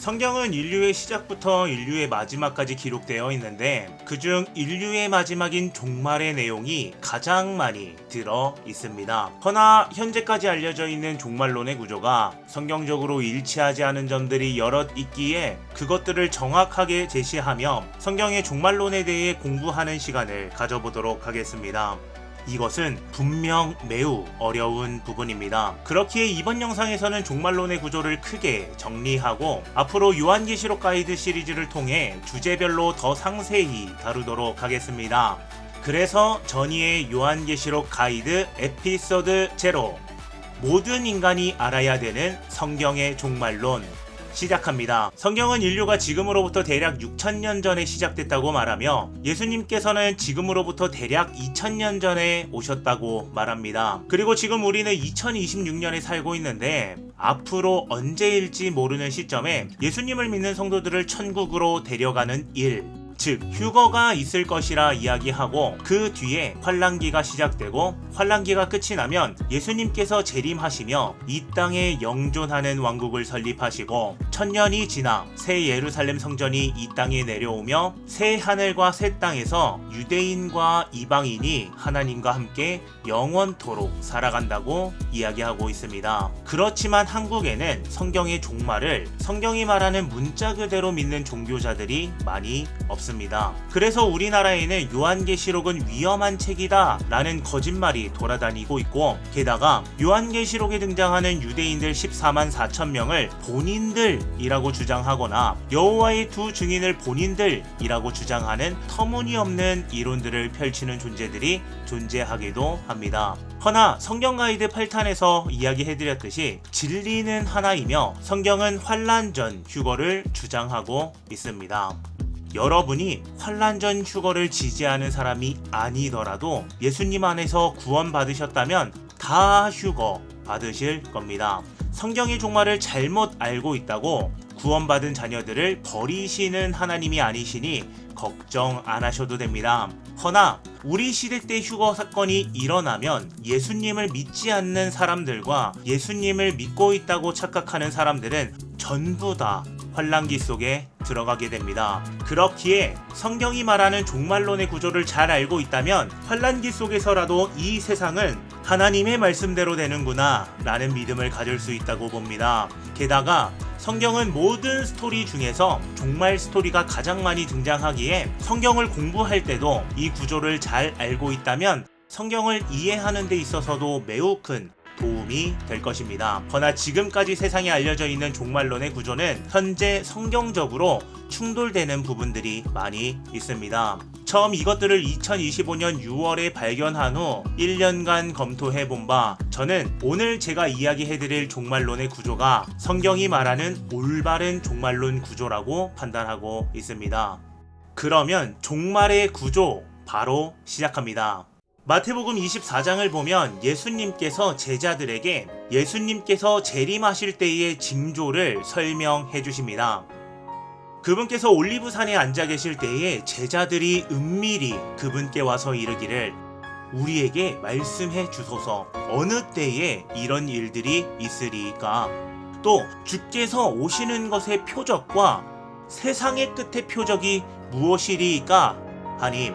성경은 인류의 시작부터 인류의 마지막까지 기록되어 있는데 그중 인류의 마지막인 종말의 내용이 가장 많이 들어 있습니다. 허나 현재까지 알려져 있는 종말론의 구조가 성경적으로 일치하지 않은 점들이 여럿 있기에 그것들을 정확하게 제시하며 성경의 종말론에 대해 공부하는 시간을 가져보도록 하겠습니다. 이것은 분명 매우 어려운 부분입니다. 그렇기에 이번 영상에서는 종말론의 구조를 크게 정리하고 앞으로 요한계시록 가이드 시리즈를 통해 주제별로 더 상세히 다루도록 하겠습니다. 그래서 전이의 요한계시록 가이드 에피소드 0 모든 인간이 알아야 되는 성경의 종말론 시작합니다. 성경은 인류가 지금으로부터 대략 6,000년 전에 시작됐다고 말하며 예수님께서는 지금으로부터 대략 2,000년 전에 오셨다고 말합니다. 그리고 지금 우리는 2026년에 살고 있는데 앞으로 언제일지 모르는 시점에 예수님을 믿는 성도들을 천국으로 데려가는 일, 즉 휴거가 있을 것이라 이야기하고 그 뒤에 환란기가 시작되고 환란기가 끝이 나면 예수님께서 재림하시며 이 땅에 영존하는 왕국을 설립하시고 1000년이 지나 새 예루살렘 성전이 이 땅에 내려오며 새 하늘과 새 땅에서 유대인과 이방인이 하나님과 함께 영원토록 살아간다고 이야기하고 있습니다. 그렇지만 한국에는 성경의 종말을 성경이 말하는 문자 그대로 믿는 종교자들이 많이 없습니다. 그래서 우리나라에는 요한계시록은 위험한 책이다 라는 거짓말이 돌아다니고 있고 게다가 요한계시록에 등장하는 유대인들 14만 4천 명을 본인들이라고 주장하거나 여호와의 두 증인을 본인들이라고 주장하는 터무니없는 이론들을 펼치는 존재들이 존재하기도 합니다. 허나 성경 가이드 8탄에서 이야기해드렸듯이 진리는 하나이며 성경은 환란 전 휴거를 주장하고 있습니다. 여러분이 환란 전 휴거를 지지하는 사람이 아니더라도 예수님 안에서 구원 받으셨다면 다 휴거 받으실 겁니다. 성경의 종말을 잘못 알고 있다고 구원받은 자녀들을 버리시는 하나님이 아니시니 걱정 안 하셔도 됩니다. 허나 우리 시대 때 휴거 사건이 일어나면 예수님을 믿지 않는 사람들과 예수님을 믿고 있다고 착각하는 사람들은 전부 다 환란기 속에 들어가게 됩니다. 그렇기에 성경이 말하는 종말론의 구조를 잘 알고 있다면 환란기 속에서라도 이 세상은 하나님의 말씀대로 되는구나 라는 믿음을 가질 수 있다고 봅니다. 게다가 성경은 모든 스토리 중에서 종말 스토리가 가장 많이 등장하기에 성경을 공부할 때도 이 구조를 잘 알고 있다면 성경을 이해하는 데 있어서도 매우 큰 도움이 될 것입니다. 허나 지금까지 세상에 알려져 있는 종말론의 구조는 현재 성경적으로 충돌되는 부분들이 많이 있습니다. 처음 이것들을 2025년 6월에 발견한 후 1년간 검토해본 바 저는 오늘 제가 이야기해드릴 종말론의 구조가 성경이 말하는 올바른 종말론 구조라고 판단하고 있습니다. 그러면 종말의 구조 바로 시작합니다. 마태복음 24장을 보면 예수님께서 제자들에게 예수님께서 재림하실 때의 징조를 설명해 주십니다. 그분께서 올리브산에 앉아 계실 때에 제자들이 은밀히 그분께 와서 이르기를 우리에게 말씀해 주소서 어느 때에 이런 일들이 있으리이까 또 주께서 오시는 것의 표적과 세상의 끝의 표적이 무엇이리이까 하니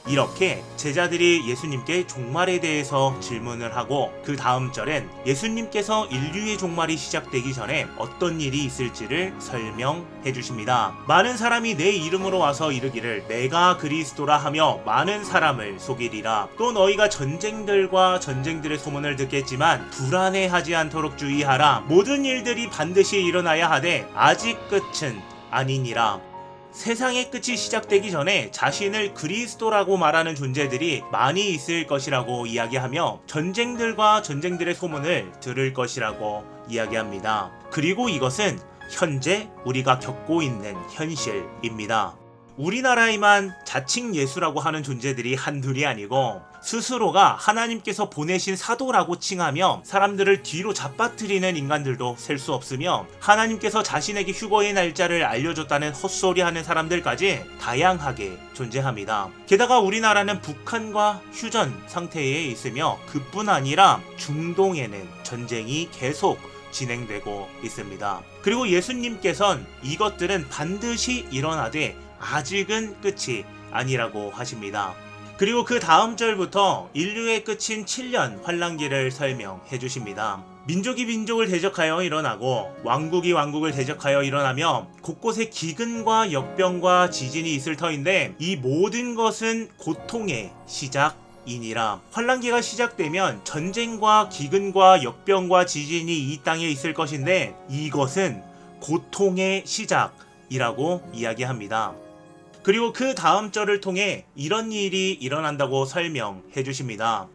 이렇게 제자들이 예수님께 종말에 대해서 질문을 하고 그 다음 절엔 예수님께서 인류의 종말이 시작되기 전에 어떤 일이 있을지를 설명해 주십니다. 많은 사람이 내 이름으로 와서 이르기를 내가 그리스도라 하며 많은 사람을 속이리라. 또 너희가 전쟁들과 전쟁들의 소문을 듣겠지만 불안해하지 않도록 주의하라. 모든 일들이 반드시 일어나야 하되 아직 끝은 아니니라. 세상의 끝이 시작되기 전에 자신을 그리스도라고 말하는 존재들이 많이 있을 것이라고 이야기하며 전쟁들과 전쟁들의 소문을 들을 것이라고 이야기합니다. 그리고 이것은 현재 우리가 겪고 있는 현실입니다. 우리나라에만 자칭 예수라고 하는 존재들이 한둘이 아니고 스스로가 하나님께서 보내신 사도라고 칭하며 사람들을 뒤로 잡아뜨리는 인간들도 셀 수 없으며 하나님께서 자신에게 휴거의 날짜를 알려줬다는 헛소리하는 사람들까지 다양하게 존재합니다. 게다가 우리나라는 북한과 휴전 상태에 있으며 그뿐 아니라 중동에는 전쟁이 계속 진행되고 있습니다. 그리고 예수님께서는 이것들은 반드시 일어나되 아직은 끝이 아니라고 하십니다. 그리고 그 다음 절부터 인류의 끝인 7년 환란기를 설명해 주십니다. 민족이 민족을 대적하여 일어나고 왕국이 왕국을 대적하여 일어나며 곳곳에 기근과 역병과 지진이 있을 터인데 이 모든 것은 고통의 시작이니라. 환란기가 시작되면 전쟁과 기근과 역병과 지진이 이 땅에 있을 것인데 이것은 고통의 시작이라고 이야기합니다. 그리고 그 다음 절을 통해 이런 일이 일어난다고 설명해 주십니다.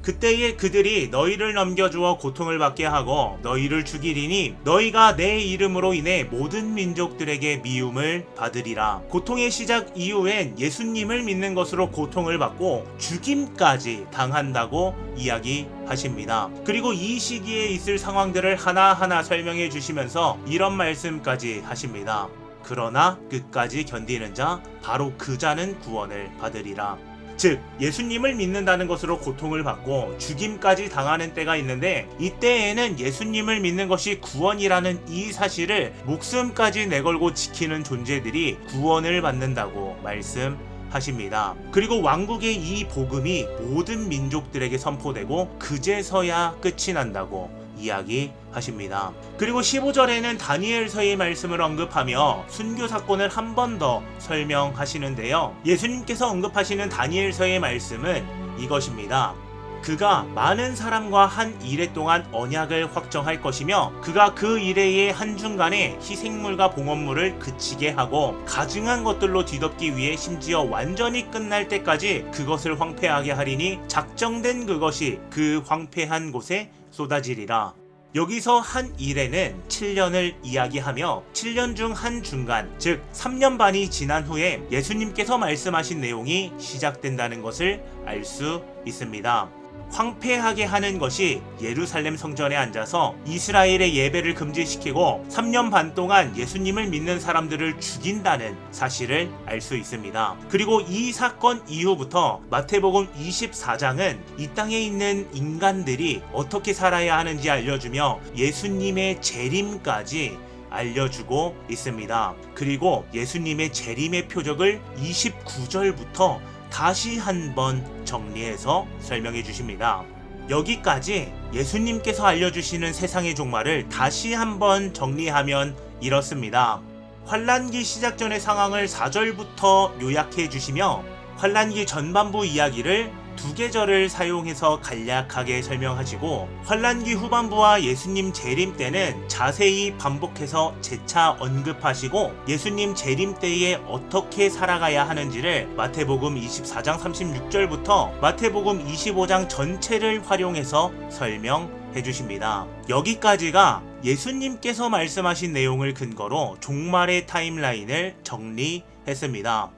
그때에 그들이 너희를 넘겨주어 고통을 받게 하고 너희를 죽이리니 너희가 내 이름으로 인해 모든 민족들에게 미움을 받으리라. 고통의 시작 이후엔 예수님을 믿는 것으로 고통을 받고 죽임까지 당한다고 이야기하십니다. 그리고 이 시기에 있을 상황들을 하나하나 설명해 주시면서 이런 말씀까지 하십니다. 그러나 끝까지 견디는 자 바로 그 자는 구원을 받으리라. 즉 예수님을 믿는다는 것으로 고통을 받고 죽임까지 당하는 때가 있는데 이때에는 예수님을 믿는 것이 구원이라는 이 사실을 목숨까지 내걸고 지키는 존재들이 구원을 받는다고 말씀하십니다. 그리고 왕국의 이 복음이 모든 민족들에게 선포되고 그제서야 끝이 난다고 이야기하십니다. 그리고 15절에는 다니엘서의 말씀을 언급하며 순교 사건을 한 번 더 설명하시는데요. 예수님께서 언급하시는 다니엘서의 말씀은 이것입니다. 그가 많은 사람과 한 이레 동안 언약을 확정할 것이며 그가 그 이레의 한중간에 희생물과 봉헌물을 그치게 하고 가증한 것들로 뒤덮기 위해 심지어 완전히 끝날 때까지 그것을 황폐하게 하리니 작정된 그것이 그 황폐한 곳에 쏟아지리라. 여기서 한 이레는 7년을 이야기하며 7년 중 한 중간, 즉 3년 반이 지난 후에 예수님께서 말씀하신 내용이 시작된다는 것을 알 수 있습니다. 황폐하게 하는 것이 예루살렘 성전에 앉아서 이스라엘의 예배를 금지시키고 3년 반 동안 예수님을 믿는 사람들을 죽인다는 사실을 알 수 있습니다. 그리고 이 사건 이후부터 마태복음 24장은 이 땅에 있는 인간들이 어떻게 살아야 하는지 알려주며 예수님의 재림까지 알려주고 있습니다. 그리고 예수님의 재림의 표적을 29절부터 다시 한번 정리해서 설명해 주십니다. 여기까지 예수님께서 알려주시는 세상의 종말을 다시 한번 정리하면 이렇습니다. 환란기 시작 전의 상황을 4절부터 요약해 주시며 환란기 전반부 이야기를 두 계절을 사용해서 간략하게 설명하시고 환란기 후반부와 예수님 재림 때는 자세히 반복해서 재차 언급하시고 예수님 재림 때에 어떻게 살아가야 하는지를 마태복음 24장 36절부터 마태복음 25장 전체를 활용해서 설명해 주십니다. 여기까지가 예수님께서 말씀하신 내용을 근거로 종말의 타임라인을 정리했습니다.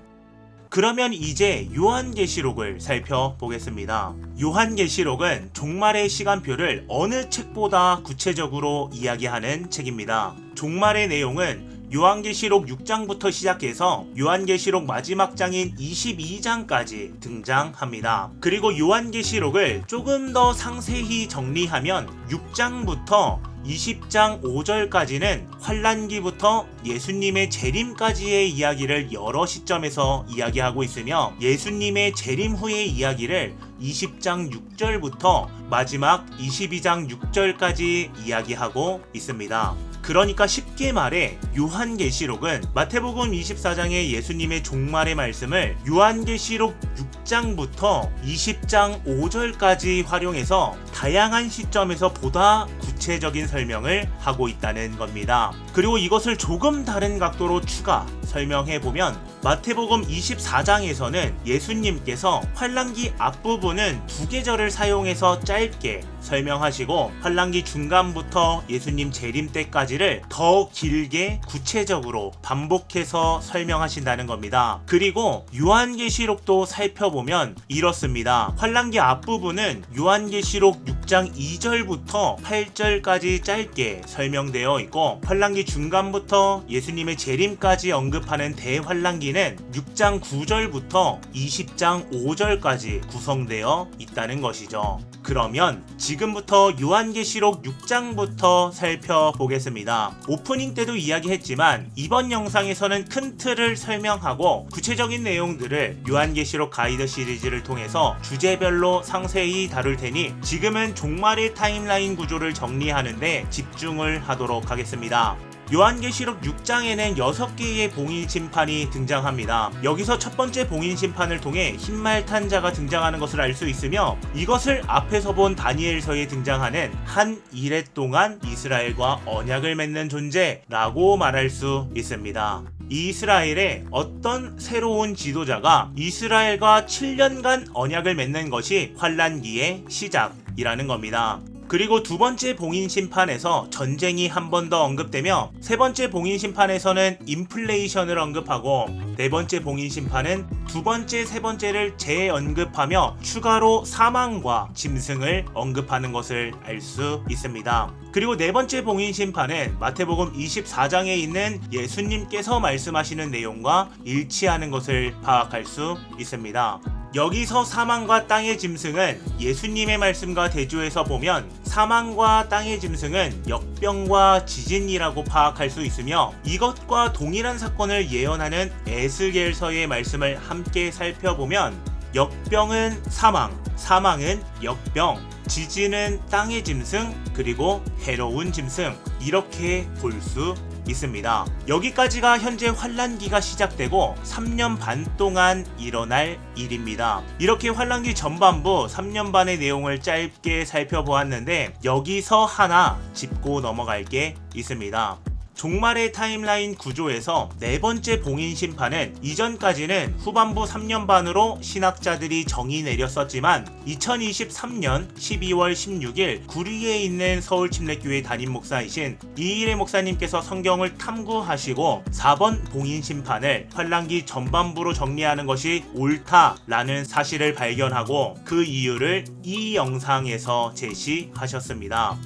그러면 이제 요한계시록을 살펴보겠습니다. 요한계시록은 종말의 시간표를 어느 책보다 구체적으로 이야기하는 책입니다. 종말의 내용은 요한계시록 6장부터 시작해서 요한계시록 마지막 장인 22장까지 등장합니다. 그리고 요한계시록을 조금 더 상세히 정리하면 6장부터 20장 5절까지는 환란기부터 예수님의 재림까지의 이야기를 여러 시점에서 이야기하고 있으며 예수님의 재림 후의 이야기를 20장 6절부터 마지막 22장 6절까지 이야기하고 있습니다. 그러니까 쉽게 말해 요한계시록은 마태복음 24장의 예수님의 종말의 말씀을 요한계시록 6장부터 20장 5절까지 활용해서 다양한 시점에서 보다 구체적인 설명을 하고 있다는 겁니다. 그리고 이것을 조금 다른 각도로 추가 설명해보면 마태복음 24장에서는 예수님께서 환란기 앞부분은 두 계절을 사용해서 짧게 설명하시고 환란기 중간부터 예수님 재림 때까지를 더 길게 구체적으로 반복해서 설명하신다는 겁니다. 그리고 요한계시록도 살펴보면 이렇습니다. 환란기 앞부분은 요한계시록 6장 2절부터 8절까지 짧게 설명되어 있고 환란기 중간부터 예수님의 재림까지 언급하는 대환란기는 6장 9절부터 20장 5절까지 구성되어 있다는 것이죠. 그러면 지금부터 요한계시록 6장부터 살펴보겠습니다. 오프닝 때도 이야기했지만 이번 영상에서는 큰 틀을 설명하고 구체적인 내용들을 요한계시록 가이드 시리즈를 통해서 주제별로 상세히 다룰 테니 지금은 종말의 타임라인 구조를 정리하는데 집중을 하도록 하겠습니다. 요한계시록 6장에는 6개의 봉인 심판이 등장합니다. 여기서 첫 번째 봉인 심판을 통해 흰말 탄 자가 등장하는 것을 알 수 있으며 이것을 앞에서 본 다니엘서에 등장하는 한 이레 동안 이스라엘과 언약을 맺는 존재라고 말할 수 있습니다. 이스라엘의 어떤 새로운 지도자가 이스라엘과 7년간 언약을 맺는 것이 환란기의 시작이라는 겁니다. 그리고 두 번째 봉인 심판에서 전쟁이 한 번 더 언급되며 세 번째 봉인 심판에서는 인플레이션을 언급하고 네 번째 봉인 심판은 두 번째, 세 번째를 재언급하며 추가로 사망과 짐승을 언급하는 것을 알 수 있습니다. 그리고 네 번째 봉인 심판은 마태복음 24장에 있는 예수님께서 말씀하시는 내용과 일치하는 것을 파악할 수 있습니다. 여기서 사망과 땅의 짐승은 예수님의 말씀과 대조해서 보면 사망과 땅의 짐승은 역병과 지진이라고 파악할 수 있으며 이것과 동일한 사건을 예언하는 에스겔서의 말씀을 함께 살펴보면 역병은 사망, 사망은 역병, 지진은 땅의 짐승, 그리고 해로운 짐승 이렇게 볼 수 있습니다. 여기까지가 현재 환란기가 시작되고 3년 반 동안 일어날 일입니다. 이렇게 환란기 전반부 3년 반의 내용을 짧게 살펴보았는데 여기서 하나 짚고 넘어갈 게 있습니다. 종말의 타임라인 구조에서 네 번째 봉인 심판은 이전까지는 후반부 3년 반으로 신학자들이 정의 내렸었지만 2023년 12월 16일 구리에 있는 서울침례교회 담임 목사이신 이일의 목사님께서 성경을 탐구하시고 4번 봉인 심판을 환란기 전반부로 정리하는 것이 옳다라는 사실을 발견하고 그 이유를 이 영상에서 제시하셨습니다.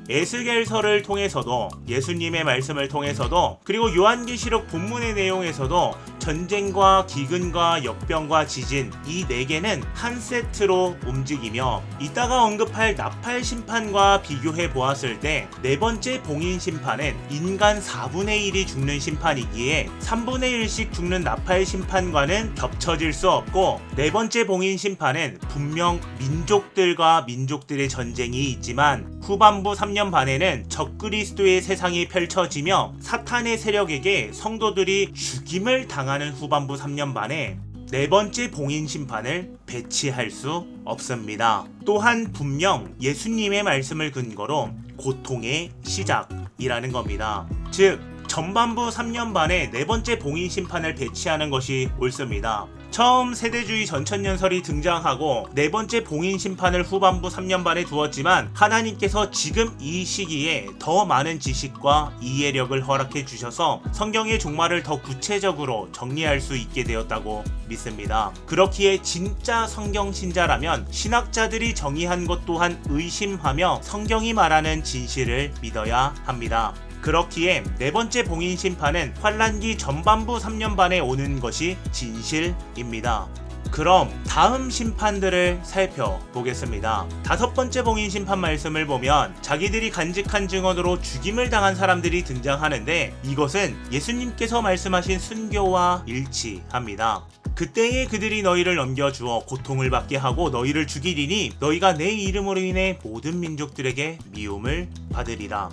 에스겔서를 통해서도 예수님의 말씀을 통해서도 그리고 요한계시록 본문의 내용에서도 전쟁과 기근과 역병과 지진 이 4개는 한 세트로 움직이며 이따가 언급할 나팔 심판과 비교해 보았을 때 네 번째 봉인 심판은 인간 4분의 1이 죽는 심판이기에 3분의 1씩 죽는 나팔 심판과는 겹쳐질 수 없고 네 번째 봉인 심판은 분명 민족들과 민족들의 전쟁이 있지만 후반부 3년 반에는 적그리스도의 세상이 펼쳐지며 사탄의 세력에게 성도들이 죽임을 당하는 후반부 3년 반에 네 번째 봉인 심판을 배치할 수 없습니다. 또한 분명 예수님의 말씀을 근거로 고통의 시작이라는 겁니다. 즉 전반부 3년 반에 네 번째 봉인 심판을 배치하는 것이 옳습니다. 처음 세대주의 전천년설이 등장하고 네 번째 봉인 심판을 후반부 3년 반에 두었지만 하나님께서 지금 이 시기에 더 많은 지식과 이해력을 허락해 주셔서 성경의 종말을 더 구체적으로 정리할 수 있게 되었다고 믿습니다. 그렇기에 진짜 성경 신자라면 신학자들이 정의한 것 또한 의심하며 성경이 말하는 진실을 믿어야 합니다. 그렇기에 네 번째 봉인 심판은 환란기 전반부 3년 반에 오는 것이 진실입니다. 그럼 다음 심판들을 살펴보겠습니다. 다섯 번째 봉인 심판 말씀을 보면 자기들이 간직한 증언으로 죽임을 당한 사람들이 등장하는데 이것은 예수님께서 말씀하신 순교와 일치합니다. 그때에 그들이 너희를 넘겨주어 고통을 받게 하고 너희를 죽이리니 너희가 내 이름으로 인해 모든 민족들에게 미움을 받으리라.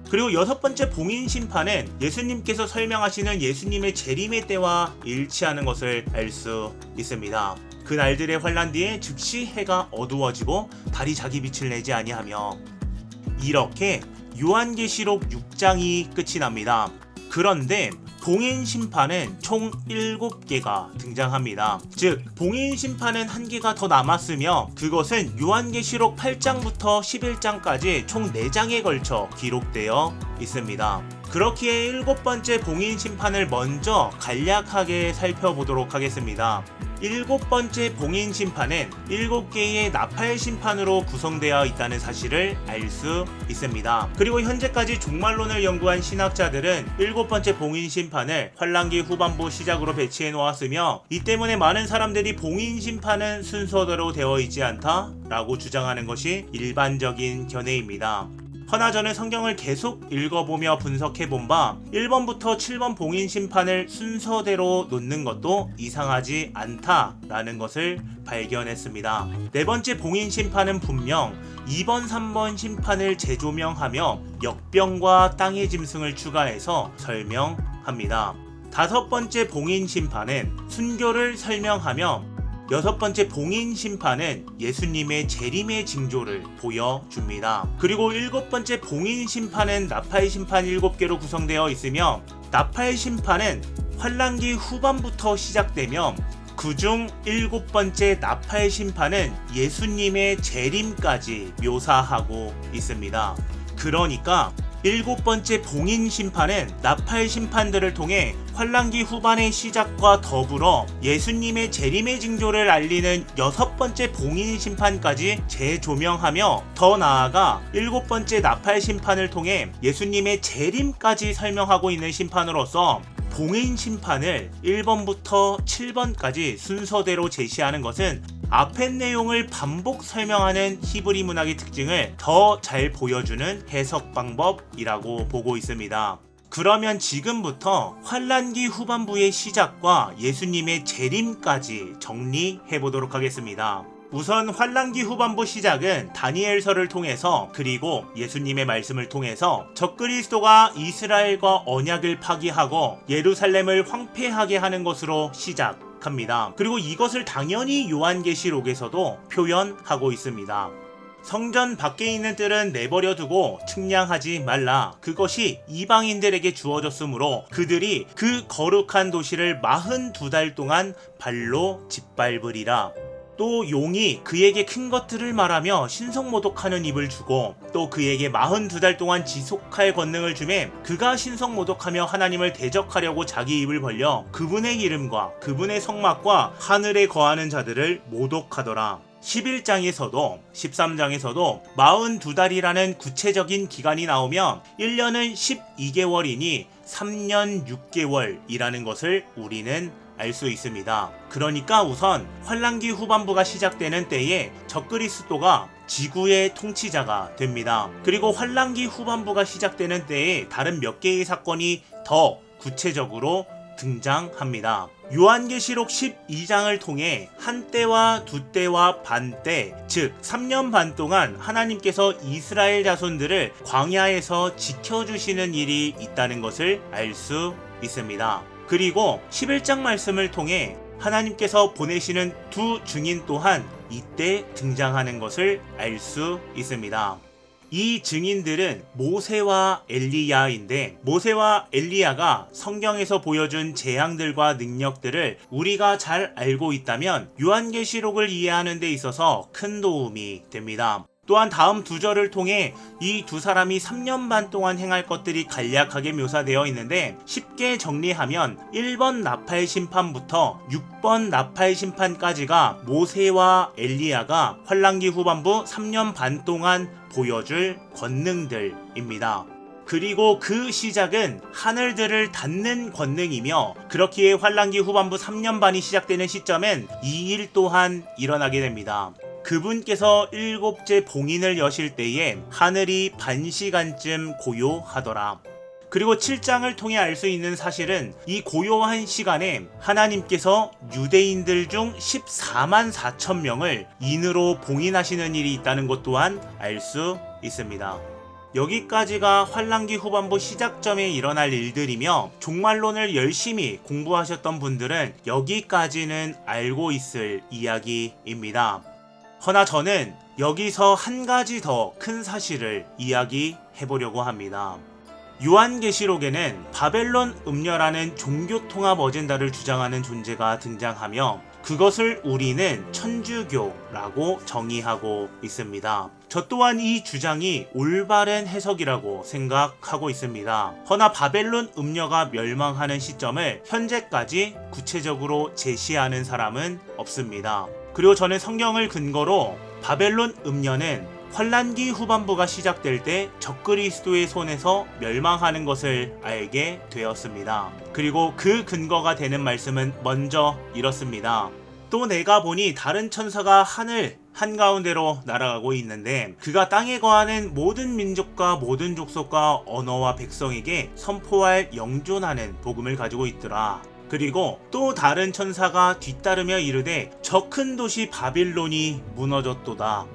그리고 여섯 번째 봉인 심판은 예수님께서 설명하시는 예수님의 재림의 때와 일치하는 것을 알 수 있습니다. 그 날들의 환란 뒤에 즉시 해가 어두워지고 달이 자기 빛을 내지 아니하며 이렇게 요한계시록 6장이 끝이 납니다. 그런데 봉인 심판은 총 7개가 등장합니다. 즉 봉인 심판은 1개가 더 남았으며 그것은 요한계시록 8장부터 11장까지 총 4장에 걸쳐 기록되어 있습니다. 그렇기에 일곱 번째 봉인 심판을 먼저 간략하게 살펴보도록 하겠습니다. 일곱 번째 봉인 심판은 7개의 나팔 심판으로 구성되어 있다는 사실을 알 수 있습니다. 그리고 현재까지 종말론을 연구한 신학자들은 일곱 번째 봉인 심판을 환란기 후반부 시작으로 배치해 놓았으며, 이 때문에 많은 사람들이 봉인 심판은 순서대로 되어 있지 않다 라고 주장하는 것이 일반적인 견해입니다. 허나 저는 성경을 계속 읽어보며 분석해본 바 1번부터 7번 봉인 심판을 순서대로 놓는 것도 이상하지 않다라는 것을 발견했습니다. 네 번째 봉인 심판은 분명 2번, 3번 심판을 재조명하며 역병과 땅의 짐승을 추가해서 설명합니다. 다섯 번째 봉인 심판은 순교를 설명하며, 여섯 번째 봉인 심판은 예수님의 재림의 징조를 보여줍니다. 그리고 일곱 번째 봉인 심판은 나팔 심판 7개로 구성되어 있으며, 나팔 심판은 환란기 후반부터 시작되며, 그중 일곱 번째 나팔 심판은 예수님의 재림까지 묘사하고 있습니다. 그러니까 일곱 번째 봉인 심판은 나팔 심판들을 통해 환란기 후반의 시작과 더불어 예수님의 재림의 징조를 알리는 여섯 번째 봉인 심판까지 재조명하며, 더 나아가 일곱 번째 나팔 심판을 통해 예수님의 재림까지 설명하고 있는 심판으로서 봉인 심판을 1번부터 7번까지 순서대로 제시하는 것은 앞의 내용을 반복 설명하는 히브리 문학의 특징을 더 잘 보여주는 해석 방법이라고 보고 있습니다. 그러면 지금부터 환란기 후반부의 시작과 예수님의 재림까지 정리해 보도록 하겠습니다. 우선 환란기 후반부 시작은 다니엘서를 통해서, 그리고 예수님의 말씀을 통해서 적그리스도가 이스라엘과 언약을 파기하고 예루살렘을 황폐하게 하는 것으로 시작합니다. 그리고 이것을 당연히 요한계시록에서도 표현하고 있습니다. 성전 밖에 있는 뜰은 내버려 두고 측량하지 말라. 그것이 이방인들에게 주어졌으므로 그들이 그 거룩한 도시를 42달 동안 발로 짓밟으리라. 또 용이 그에게 큰 것들을 말하며 신성모독하는 입을 주고, 또 그에게 42달 동안 지속할 권능을 주매 그가 신성모독하며 하나님을 대적하려고 자기 입을 벌려 그분의 이름과 그분의 성막과 하늘에 거하는 자들을 모독하더라. 11장에서도 13장에서도 42달이라는 구체적인 기간이 나오며 1년은 12개월이니 3년 6개월이라는 것을 우리는 알 수 있습니다. 그러니까 우선 환란기 후반부가 시작되는 때에 적그리스도가 지구의 통치자가 됩니다. 그리고 환란기 후반부가 시작되는 때에 다른 몇 개의 사건이 더 구체적으로 등장합니다. 요한계시록 12장을 통해 한 때와 두 때와 반 때, 즉 3년 반 동안 하나님께서 이스라엘 자손들을 광야에서 지켜주시는 일이 있다는 것을 알 수 있습니다. 그리고 11장 말씀을 통해 하나님께서 보내시는 두 증인 또한 이때 등장하는 것을 알 수 있습니다. 이 증인들은 모세와 엘리야인데, 모세와 엘리야가 성경에서 보여준 재앙들과 능력들을 우리가 잘 알고 있다면 요한계시록을 이해하는 데 있어서 큰 도움이 됩니다. 또한 다음 두 절을 통해 이 두 사람이 3년 반 동안 행할 것들이 간략하게 묘사되어 있는데, 쉽게 정리하면 1번 나팔 심판부터 6번 나팔 심판까지가 모세와 엘리야가 환란기 후반부 3년 반 동안 보여줄 권능들입니다. 그리고 그 시작은 하늘들을 닫는 권능이며, 그렇기에 환란기 후반부 3년 반이 시작되는 시점엔 이 일 또한 일어나게 됩니다. 그분께서 7째 봉인을 여실 때에 하늘이 반시간쯤 고요하더라. 그리고 7장을 통해 알 수 있는 사실은 이 고요한 시간에 하나님께서 유대인들 중 14만 4천 명을 인으로 봉인하시는 일이 있다는 것 또한 알 수 있습니다. 여기까지가 환란기 후반부 시작점에 일어날 일들이며, 종말론을 열심히 공부하셨던 분들은 여기까지는 알고 있을 이야기입니다. 허나 저는 여기서 한 가지 더 큰 사실을 이야기해 보려고 합니다. 요한계시록에는 바벨론 음녀라는 종교통합 어젠다를 주장하는 존재가 등장하며, 그것을 우리는 천주교라고 정의하고 있습니다. 저 또한 이 주장이 올바른 해석이라고 생각하고 있습니다. 허나 바벨론 음녀가 멸망하는 시점을 현재까지 구체적으로 제시하는 사람은 없습니다. 그리고 저는 성경을 근거로 바벨론 음녀는 환란기 후반부가 시작될 때 적그리스도의 손에서 멸망하는 것을 알게 되었습니다. 그리고 그 근거가 되는 말씀은 먼저 이렇습니다. 또 내가 보니 다른 천사가 하늘 한가운데로 날아가고 있는데 그가 땅에 거하는 모든 민족과 모든 족속과 언어와 백성에게 선포할 영존하는 복음을 가지고 있더라. 그리고 또 다른 천사가 뒤따르며 이르되 저 큰 도시 바빌론이 무너졌도다.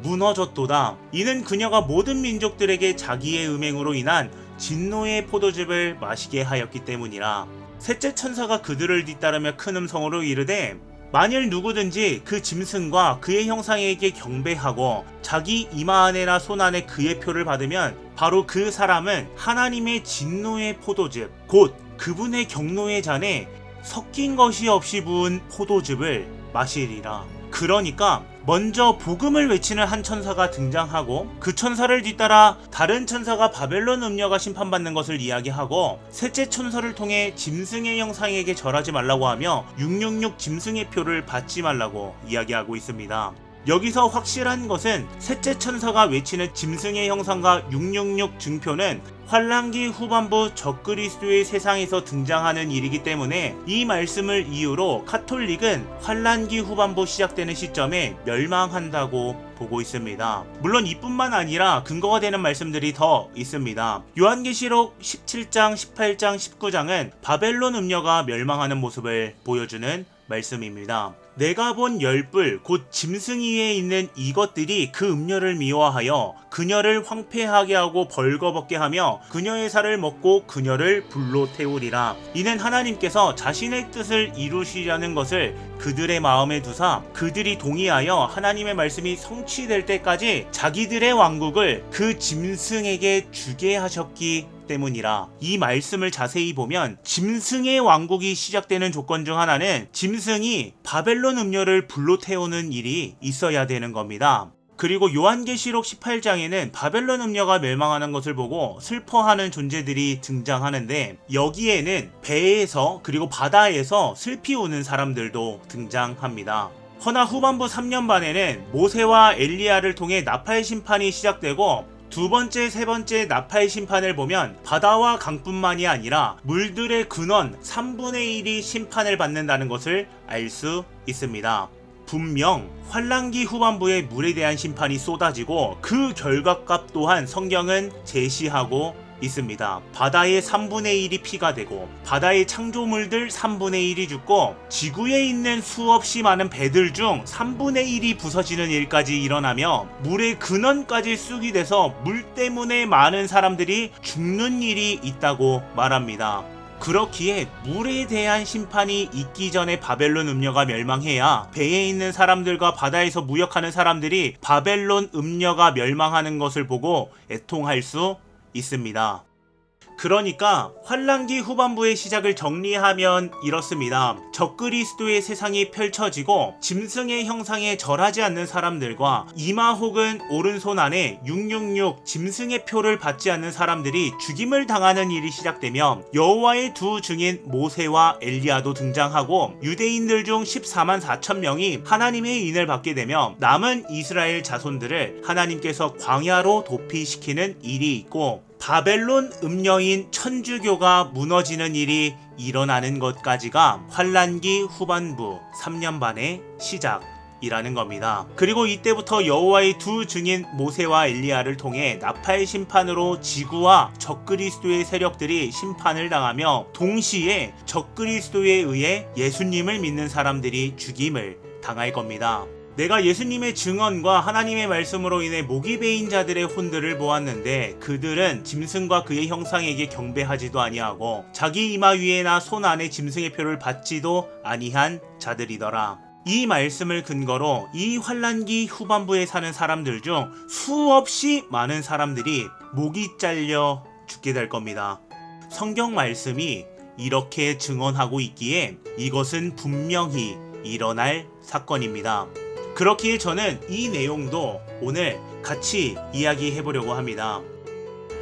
이는 그녀가 모든 민족들에게 자기의 음행으로 인한 진노의 포도즙을 마시게 하였기 때문이라. 셋째 천사가 그들을 뒤따르며 큰 음성으로 이르되 만일 누구든지 그 짐승과 그의 형상에게 경배하고 자기 이마 안에나 손 안에 그의 표를 받으면 바로 그 사람은 하나님의 진노의 포도즙 곧 그분의 경노의 잔에 섞인 것이 없이 부은 포도즙을 마시리라. 그러니까 먼저 복음을 외치는 한 천사가 등장하고 그 천사를 뒤따라 다른 천사가 바벨론 음녀가 심판받는 것을 이야기하고 셋째 천사를 통해 짐승의 형상에게 절하지 말라고 하며 666 짐승의 표를 받지 말라고 이야기하고 있습니다. 여기서 확실한 것은 셋째 천사가 외치는 짐승의 형상과 666 증표는 환란기 후반부 적그리스도의 세상에서 등장하는 일이기 때문에 이 말씀을 이유로 카톨릭은 환란기 후반부 시작되는 시점에 멸망한다고 보고 있습니다. 물론 이뿐만 아니라 근거가 되는 말씀들이 더 있습니다. 요한계시록 17장, 18장, 19장은 바벨론 음녀가 멸망하는 모습을 보여주는 말씀입니다. 내가 본 열불 곧 짐승 위에 있는 이것들이 그 음녀를 미워하여 그녀를 황폐하게 하고 벌거벗게 하며 그녀의 살을 먹고 그녀를 불로 태우리라. 이는 하나님께서 자신의 뜻을 이루시려는 것을 그들의 마음에 두사 그들이 동의하여 하나님의 말씀이 성취될 때까지 자기들의 왕국을 그 짐승에게 주게 하셨기 때문이라. 이 말씀을 자세히 보면 짐승의 왕국이 시작되는 조건 중 하나는 짐승이 바벨론 음녀를 불로 태우는 일이 있어야 되는 겁니다. 그리고 요한계시록 18장에는 바벨론 음녀가 멸망하는 것을 보고 슬퍼하는 존재들이 등장하는데 여기에는 배에서 그리고 바다에서 슬피 우는 사람들도 등장합니다. 허나 후반부 3년 반에는 모세와 엘리야를 통해 나팔 심판이 시작되고 두 번째, 세 번째 나팔 심판을 보면 바다와 강뿐만이 아니라 물들의 근원 3분의 1이 심판을 받는다는 것을 알 수 있습니다. 분명 환란기 후반부에 물에 대한 심판이 쏟아지고 그 결과값 또한 성경은 제시하고 있습니다. 바다의 3분의 1이 피가 되고 바다의 창조물들 3분의 1이 죽고 지구에 있는 수없이 많은 배들 중 3분의 1이 부서지는 일까지 일어나며 물의 근원까지 쑥이 돼서 물 때문에 많은 사람들이 죽는 일이 있다고 말합니다. 그렇기에 물에 대한 심판이 있기 전에 바벨론 음녀가 멸망해야 배에 있는 사람들과 바다에서 무역하는 사람들이 바벨론 음녀가 멸망하는 것을 보고 애통할 수 있습니다. 그러니까 환란기 후반부의 시작을 정리하면 이렇습니다. 적그리스도의 세상이 펼쳐지고 짐승의 형상에 절하지 않는 사람들과 이마 혹은 오른손 안에 666 짐승의 표를 받지 않는 사람들이 죽임을 당하는 일이 시작되며 여호와의 두 증인 모세와 엘리야도 등장하고 유대인들 중 14만 4천 명이 하나님의 인을 받게 되며 남은 이스라엘 자손들을 하나님께서 광야로 도피시키는 일이 있고 바벨론 음녀인 천주교가 무너지는 일이 일어나는 것까지가 환란기 후반부 3년 반의 시작이라는 겁니다. 그리고 이때부터 여호와의 두 증인 모세와 엘리야를 통해 나팔 심판으로 지구와 적그리스도의 세력들이 심판을 당하며 동시에 적그리스도에 의해 예수님을 믿는 사람들이 죽임을 당할 겁니다. 내가 예수님의 증언과 하나님의 말씀으로 인해 목이 베인 자들의 혼들을 보았는데 그들은 짐승과 그의 형상에게 경배하지도 아니하고 자기 이마 위에나 손 안에 짐승의 표를 받지도 아니한 자들이더라. 이 말씀을 근거로 이 환란기 후반부에 사는 사람들 중 수없이 많은 사람들이 목이 잘려 죽게 될 겁니다. 성경 말씀이 이렇게 증언하고 있기에 이것은 분명히 일어날 사건입니다. 그렇기에 저는 이 내용도 오늘 같이 이야기해 보려고 합니다.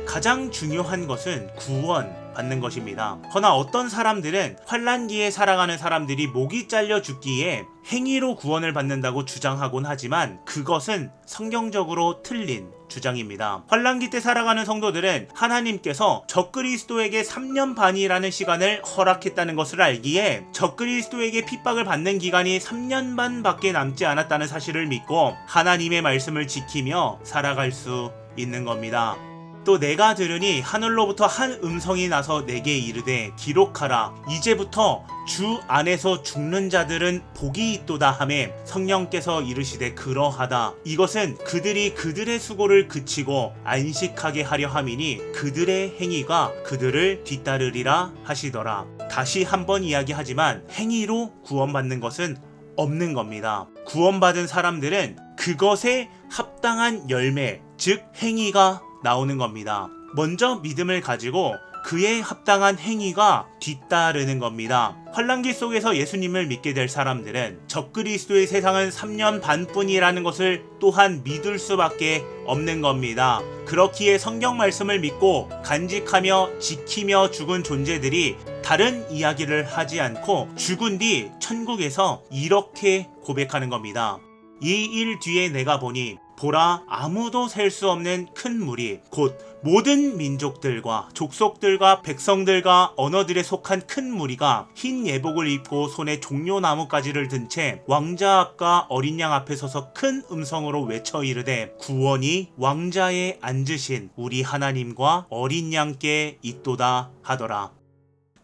가장 중요한 것은 구원 받는 것입니다. 허나 어떤 사람들은 환란기에 살아가는 사람들이 목이 잘려 죽기에 행위로 구원을 받는다고 주장하곤 하지만 그것은 성경적으로 틀린 주장입니다. 환란기 때 살아가는 성도들은 하나님께서 적그리스도에게 3년 반이라는 시간을 허락했다는 것을 알기에 적그리스도에게 핍박을 받는 기간이 3년 반밖에 남지 않았다는 사실을 믿고 하나님의 말씀을 지키며 살아갈 수 있는 겁니다. 또 내가 들으니 하늘로부터 한 음성이 나서 내게 이르되 기록하라. 이제부터 주 안에서 죽는 자들은 복이 있도다 하매 성령께서 이르시되 그러하다. 이것은 그들이 그들의 수고를 그치고 안식하게 하려 함이니 그들의 행위가 그들을 뒤따르리라 하시더라. 다시 한번 이야기하지만 행위로 구원받는 것은 없는 겁니다. 구원받은 사람들은 그것에 합당한 열매, 즉 행위가 나오는 겁니다. 먼저 믿음을 가지고 그에 합당한 행위가 뒤따르는 겁니다. 환란기 속에서 예수님을 믿게 될 사람들은 적그리스도의 세상은 3년 반뿐이라는 것을 또한 믿을 수밖에 없는 겁니다. 그렇기에 성경 말씀을 믿고 간직하며 지키며 죽은 존재들이 다른 이야기를 하지 않고 죽은 뒤 천국에서 이렇게 고백하는 겁니다. 이 일 뒤에 내가 보니 보라, 아무도 셀 수 없는 큰 무리 곧 모든 민족들과 족속들과 백성들과 언어들에 속한 큰 무리가 흰 예복을 입고 손에 종려나무가지를 든 채 왕자 앞과 어린 양 앞에 서서 큰 음성으로 외쳐 이르되 구원이 왕자에 앉으신 우리 하나님과 어린 양께 있도다 하더라.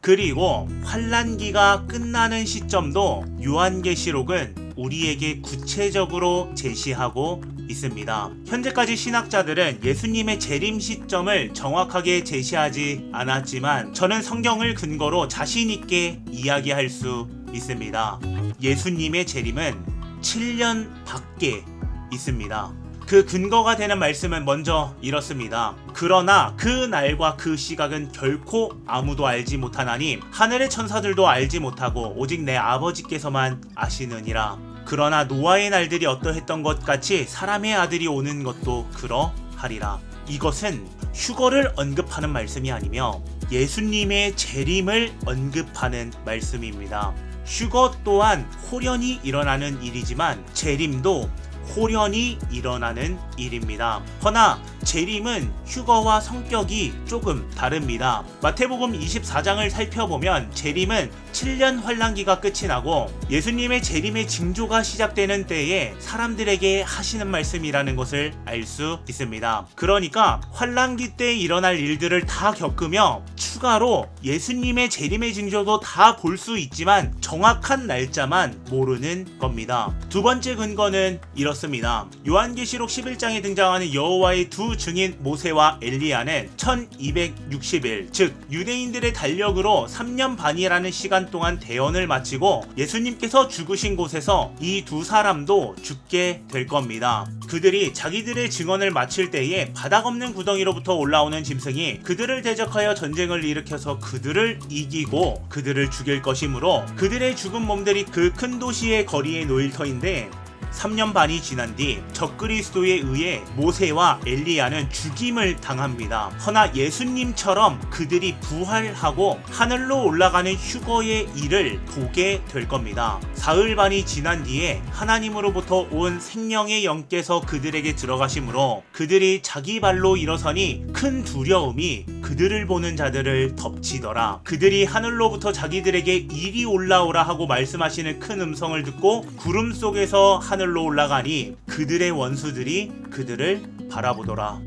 그리고 환란기가 끝나는 시점도 요한계시록은 우리에게 구체적으로 제시하고 있습니다. 현재까지 신학자들은 예수님의 재림 시점을 정확하게 제시하지 않았지만 저는 성경을 근거로 자신 있게 이야기할 수 있습니다. 예수님의 재림은 7년 밖에 있습니다. 그 근거가 되는 말씀은 먼저 이렇습니다. 그러나 그 날과 그 시각은 결코 아무도 알지 못하나니 하늘의 천사들도 알지 못하고 오직 내 아버지께서만 아시느니라. 그러나 노아의 날들이 어떠했던 것 같이 사람의 아들이 오는 것도 그러하리라. 이것은 휴거를 언급하는 말씀이 아니며 예수님의 재림을 언급하는 말씀입니다. 휴거 또한 홀연히 일어나는 일이지만 재림도 홀연히 일어나는 일입니다. 허나 재림은 휴거와 성격이 조금 다릅니다. 마태복음 24장을 살펴보면 재림은 7년 환란기가 끝이 나고 예수님의 재림의 징조가 시작되는 때에 사람들에게 하시는 말씀이라는 것을 알 수 있습니다. 그러니까 환란기 때 일어날 일들을 다 겪으며 추가로 예수님의 재림의 징조도 다 볼 수 있지만 정확한 날짜만 모르는 겁니다. 두 번째 근거는 이렇습니다. 요한계시록 11장에 등장하는 여호와의 두 증인 모세와 엘리야는 1260일 즉 유대인들의 달력으로 3년 반이라는 시간 동안 대언을 마치고 예수님께서 죽으신 곳에서 이 두 사람도 죽게 될 겁니다. 그들이 자기들의 증언을 마칠 때에 바닥 없는 구덩이로부터 올라오는 짐승이 그들을 대적하여 전쟁을 일으켜서 그들을 이기고 그들을 죽일 것이므로 그들의 죽은 몸들이 그 큰 도시의 거리에 놓일 터인데 3년 반이 지난 뒤 적그리스도에 의해 모세와 엘리야는 죽임을 당합니다. 허나 예수님처럼 그들이 부활하고 하늘로 올라가는 휴거의 일을 보게 될 겁니다. 사흘 반이 지난 뒤에 하나님으로부터 온 생명의 영께서 그들에게 들어가심으로 그들이 자기 발로 일어서니 큰 두려움이 그들을 보는 자들을 덮치더라. 그들이 하늘로부터 자기들에게 이리 올라오라 하고 말씀하시는 큰 음성을 듣고 구름 속에서 하늘로 올라가니 그들의 원수들이 그들을 바라보더라.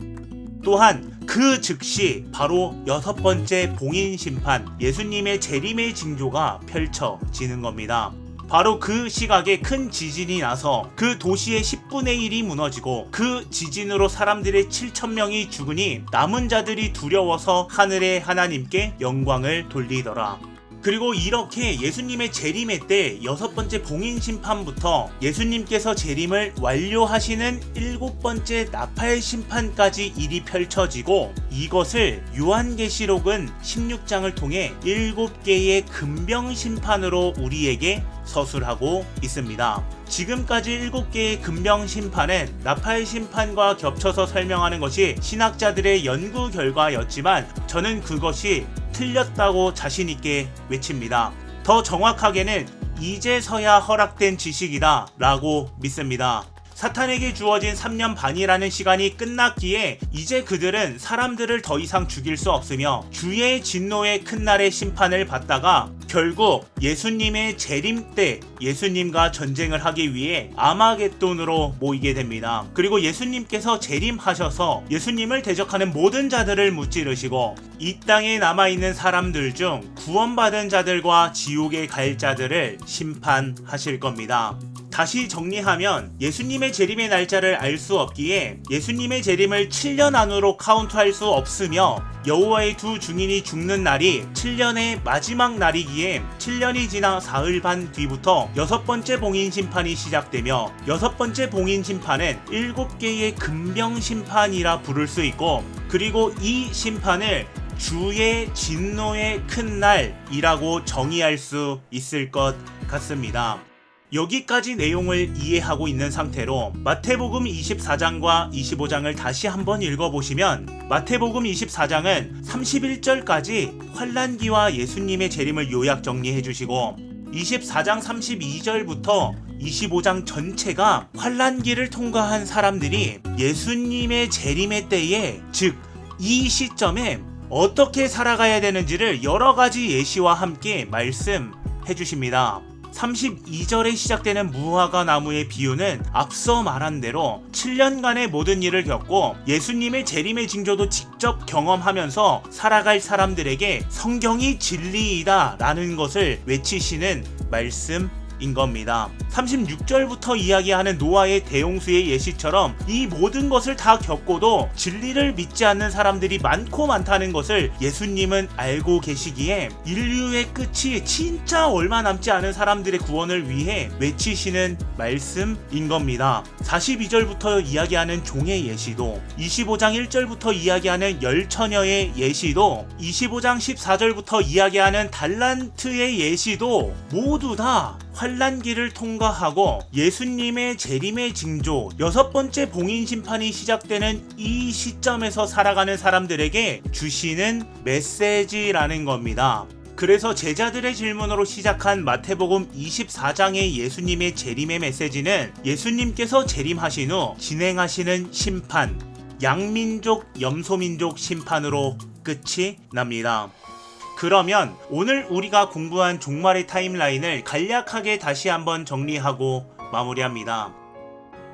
또한 그 즉시 바로 6번째 봉인 심판, 예수님의 재림의 징조가 펼쳐지는 겁니다. 바로 그 시각에 큰 지진이 나서 그 도시의 10분의 1이 무너지고 그 지진으로 사람들의 7,000명이 죽으니 남은 자들이 두려워서 하늘의 하나님께 영광을 돌리더라. 그리고 이렇게 예수님의 재림의 때 6번째 봉인 심판부터 예수님께서 재림을 완료하시는 7번째 나팔 심판까지 일이 펼쳐지고, 이것을 요한계시록은 16장을 통해 7개의 금병 심판으로 우리에게 서술하고 있습니다. 지금까지 7개의 금병 심판은 나팔 심판과 겹쳐서 설명하는 것이 신학자들의 연구 결과였지만 저는 그것이 틀렸다고 자신있게 외칩니다. 더 정확하게는 이제서야 허락된 지식이다 라고 믿습니다. 사탄에게 주어진 3년 반이라는 시간이 끝났기에 이제 그들은 사람들을 더 이상 죽일 수 없으며 주의 진노의 큰 날의 심판을 받다가 결국 예수님의 재림 때 예수님과 전쟁을 하기 위해 아마겟돈으로 모이게 됩니다. 그리고 예수님께서 재림하셔서 예수님을 대적하는 모든 자들을 무찌르시고 이 땅에 남아있는 사람들 중 구원받은 자들과 지옥에 갈 자들을 심판하실 겁니다. 다시 정리하면 예수님의 재림의 날짜를 알 수 없기에 예수님의 재림을 7년 안으로 카운트할 수 없으며 여호와의 두 증인이 죽는 날이 7년의 마지막 날이기에 7년이 지나 사흘 반 뒤부터 6번째 봉인 심판이 시작되며 6번째 봉인 심판은 7개의 금병 심판이라 부를 수 있고, 그리고 이 심판을 주의 진노의 큰 날이라고 정의할 수 있을 것 같습니다. 여기까지 내용을 이해하고 있는 상태로 마태복음 24장과 25장을 다시 한번 읽어보시면 마태복음 24장은 31절까지 환난기와 예수님의 재림을 요약 정리해 주시고 24장 32절부터 25장 전체가 환난기를 통과한 사람들이 예수님의 재림의 때에, 즉 이 시점에 어떻게 살아가야 되는지를 여러가지 예시와 함께 말씀해 주십니다. 32절에 시작되는 무화과 나무의 비유는 앞서 말한 대로 7년간의 모든 일을 겪고 예수님의 재림의 징조도 직접 경험하면서 살아갈 사람들에게 성경이 진리이다 라는 것을 외치시는 말씀인 겁니다. 36절부터 이야기하는 노아의 대홍수의 예시처럼 이 모든 것을 다 겪고도 진리를 믿지 않는 사람들이 많고 많다는 것을 예수님은 알고 계시기에 인류의 끝이 진짜 얼마 남지 않은 사람들의 구원을 위해 외치시는 말씀인 겁니다. 42절부터 이야기하는 종의 예시도, 25장 1절부터 이야기하는 열처녀의 예시도, 25장 14절부터 이야기하는 달란트의 예시도 모두 다 환난기를 통과하고 예수님의 재림의 징조 6번째 봉인 심판이 시작되는 이 시점에서 살아가는 사람들에게 주시는 메시지라는 겁니다. 그래서 제자들의 질문으로 시작한 마태복음 24장의 예수님의 재림의 메시지는 예수님께서 재림하신 후 진행하시는 심판, 양민족, 염소민족 심판으로 끝이 납니다. 그러면 오늘 우리가 공부한 종말의 타임라인을 간략하게 다시 한번 정리하고 마무리합니다.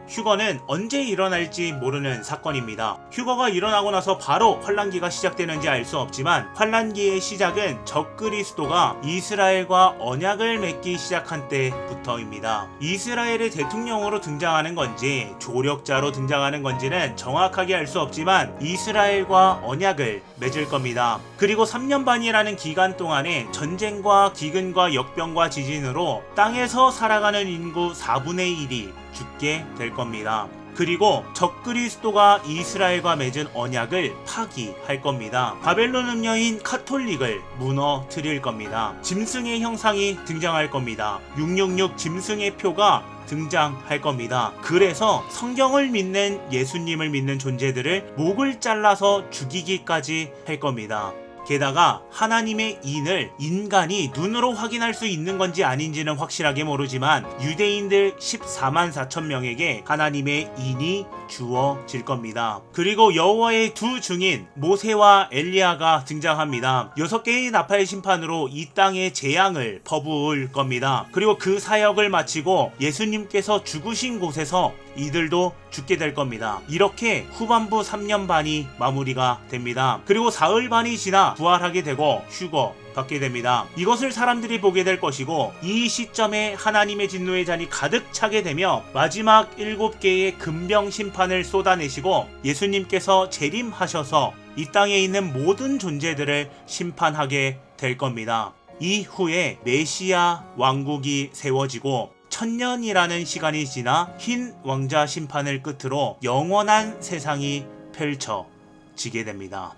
휴거는 언제 일어날지 모르는 사건입니다. 휴거가 일어나고 나서 바로 환난기가 시작되는지 알 수 없지만 환난기의 시작은 적그리스도가 이스라엘과 언약을 맺기 시작한 때부터입니다. 이스라엘의 대통령으로 등장하는 건지 조력자로 등장하는 건지는 정확하게 알 수 없지만 이스라엘과 언약을 맺을 겁니다. 그리고 3년 반이라는 기간 동안에 전쟁과 기근과 역병과 지진으로 땅에서 살아가는 인구 4분의 1이 죽게 될 겁니다. 그리고 적그리스도가 이스라엘과 맺은 언약을 파기할 겁니다. 바벨론 음녀인 카톨릭을 무너뜨릴 겁니다. 짐승의 형상이 등장할 겁니다. 666 짐승의 표가 등장할 겁니다. 그래서 성경을 믿는 예수님을 믿는 존재들을 목을 잘라서 죽이기까지 할 겁니다. 게다가 하나님의 인을 인간이 눈으로 확인할 수 있는 건지 아닌지는 확실하게 모르지만 유대인들 14만 4천 명에게 하나님의 인이 주어질 겁니다. 그리고 여호와의 두 증인 모세와 엘리야가 등장합니다. 6개의 나팔 심판으로 이 땅에 재앙을 퍼부을 겁니다. 그리고 그 사역을 마치고 예수님께서 죽으신 곳에서 이들도 죽게 될 겁니다. 이렇게 후반부 3년 반이 마무리가 됩니다. 그리고 사흘 반이 지나 부활하게 되고 휴거 받게 됩니다. 이것을 사람들이 보게 될 것이고 이 시점에 하나님의 진노의 잔이 가득 차게 되며 마지막 7개의 금병 심판을 쏟아내시고 예수님께서 재림하셔서 이 땅에 있는 모든 존재들을 심판하게 될 겁니다. 이후에 메시아 왕국이 세워지고 1000년이라는 시간이 지나 흰 왕자 심판을 끝으로 영원한 세상이 펼쳐지게 됩니다.